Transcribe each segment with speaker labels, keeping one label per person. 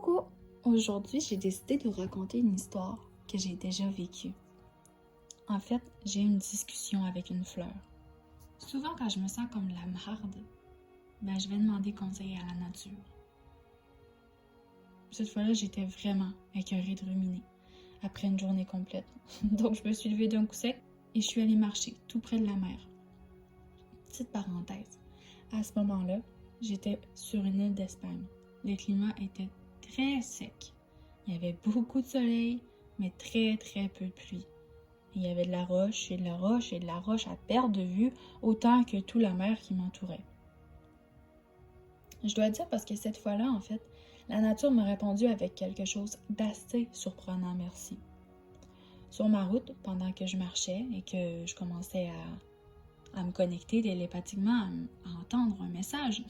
Speaker 1: Coucou! Aujourd'hui, j'ai décidé de vous raconter une histoire que j'ai déjà vécue. En fait, j'ai eu une discussion avec une fleur. Souvent, quand je me sens comme la marde, je vais demander conseil à la nature. Cette fois-là, j'étais vraiment écœurée de ruminer après une journée complète. Donc, je me suis levée d'un coup sec et je suis allée marcher tout près de la mer. Petite parenthèse, à ce moment-là, j'étais sur une île d'Espagne. Le climat était très sec. Il y avait beaucoup de soleil, mais très peu de pluie. Il y avait de la roche et de la roche et de la roche à perte de vue, autant que toute la mer qui m'entourait. Je dois dire parce que cette fois-là, en fait, la nature m'a répondu avec quelque chose d'assez surprenant, merci. Sur ma route, pendant que je marchais et que je commençais à me connecter télépathiquement, à entendre un message,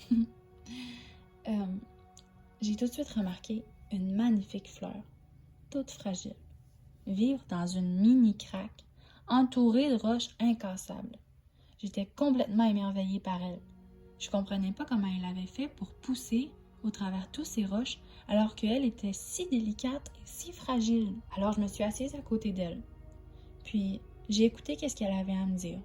Speaker 1: j'ai tout de suite remarqué une magnifique fleur, toute fragile, vivre dans une mini craque, entourée de roches incassables. J'étais complètement émerveillée par elle. Je comprenais pas comment elle avait fait pour pousser au travers tous ces roches, alors qu'elle était si délicate et si fragile. Alors je me suis assise à côté d'elle. Puis j'ai écouté qu'est-ce qu'elle avait à me dire.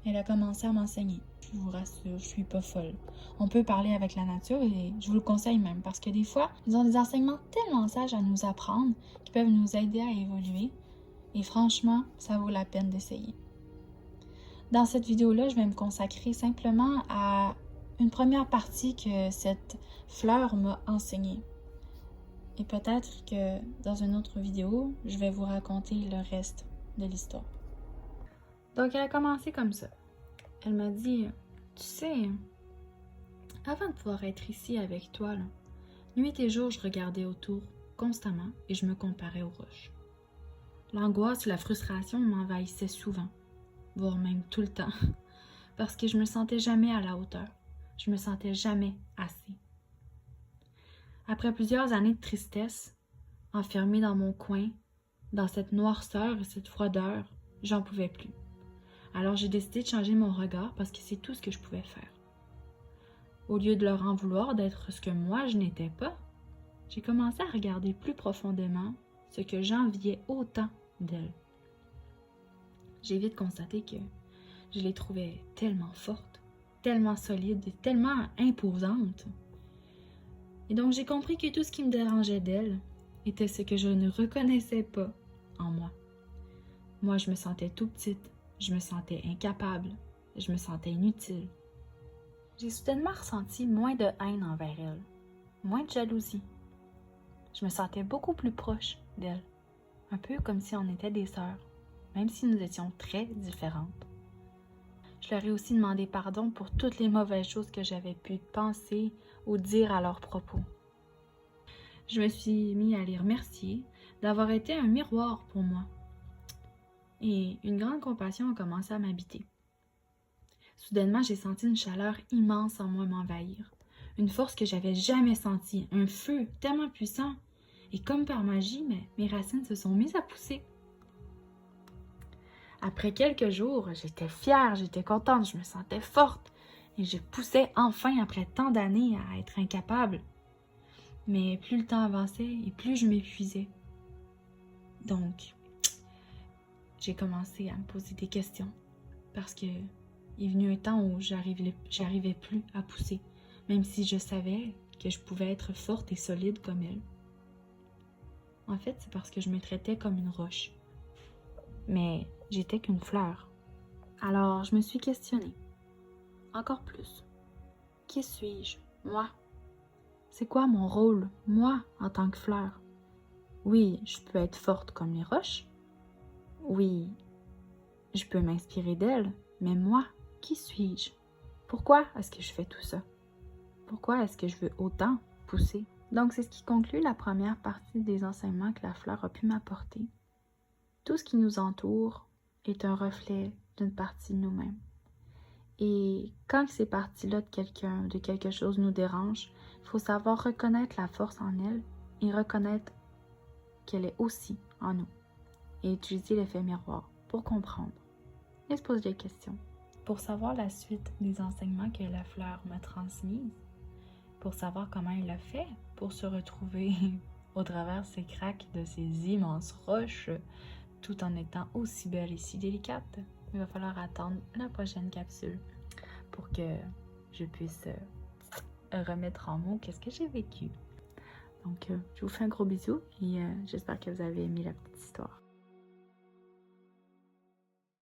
Speaker 1: Elle a commencé à m'enseigner. Je vous rassure, je suis pas folle. On peut parler avec la nature et je vous le conseille même parce que des fois, ils ont des enseignements tellement sages à nous apprendre qui peuvent nous aider à évoluer. Et franchement, ça vaut la peine d'essayer. Dans cette vidéo-là, je vais me consacrer simplement à une première partie que cette fleur m'a enseignée. Et peut-être que dans une autre vidéo, je vais vous raconter le reste de l'histoire. Donc, elle a commencé comme ça. Elle m'a dit, tu sais, avant de pouvoir être ici avec toi, nuit et jour, je regardais autour constamment et je me comparais aux roches. L'angoisse et la frustration m'envahissaient souvent, voire même tout le temps, parce que je me sentais jamais à la hauteur. Je me sentais jamais assez. Après plusieurs années de tristesse, enfermée dans mon coin, dans cette noirceur et cette froideur, j'en pouvais plus. Alors j'ai décidé de changer mon regard parce que c'est tout ce que je pouvais faire. Au lieu de leur en vouloir d'être ce que moi je n'étais pas, j'ai commencé à regarder plus profondément ce que j'enviais autant d'elles. J'ai vite constaté que je les trouvais tellement fortes, tellement solides et tellement imposantes. Et donc j'ai compris que tout ce qui me dérangeait d'elles était ce que je ne reconnaissais pas en moi. Moi, je me sentais tout petite, je me sentais incapable, je me sentais inutile. J'ai soudainement ressenti moins de haine envers elles, moins de jalousie. Je me sentais beaucoup plus proche d'elles, un peu comme si on était des sœurs, même si nous étions très différentes. Je leur ai aussi demandé pardon pour toutes les mauvaises choses que j'avais pu penser ou dire à leur propos. Je me suis mis à les remercier d'avoir été un miroir pour moi. Et une grande compassion a commencé à m'habiter. Soudainement, j'ai senti une chaleur immense en moi m'envahir. Une force que j'avais jamais sentie, un feu tellement puissant. Et comme par magie, mes racines se sont mises à pousser. Après quelques jours, j'étais fière, j'étais contente, je me sentais forte. Et je poussais enfin après tant d'années à être incapable. Mais plus le temps avançait et plus je m'épuisais. Donc, j'ai commencé à me poser des questions. Parce que il est venu un temps où j'arrivais plus à pousser. Même si je savais que je pouvais être forte et solide comme elle. En fait, c'est parce que je me traitais comme une roche. Mais j'étais qu'une fleur. Alors, je me suis questionnée. Encore plus. Qui suis-je, moi? C'est quoi mon rôle, moi, en tant que fleur? Oui, je peux être forte comme les roches. Oui, je peux m'inspirer d'elles. Mais moi, qui suis-je? Pourquoi est-ce que je fais tout ça? Pourquoi est-ce que je veux autant pousser? Donc, c'est ce qui conclut la première partie des enseignements que la fleur a pu m'apporter. Tout ce qui nous entoure est un reflet d'une partie de nous-mêmes. Et quand ces parties-là de quelque chose nous dérangent, il faut savoir reconnaître la force en elle et reconnaître qu'elle est aussi en nous. Et utiliser l'effet miroir pour comprendre et se poser des questions. Pour savoir la suite des enseignements que la fleur m'a transmis, pour savoir comment il a fait pour se retrouver au travers ces craques de ces immenses roches, tout en étant aussi belle et si délicate. Il va falloir attendre la prochaine capsule pour que je puisse remettre en mots qu'est-ce que j'ai vécu. Donc, je vous fais un gros bisou et j'espère que vous avez aimé la petite histoire.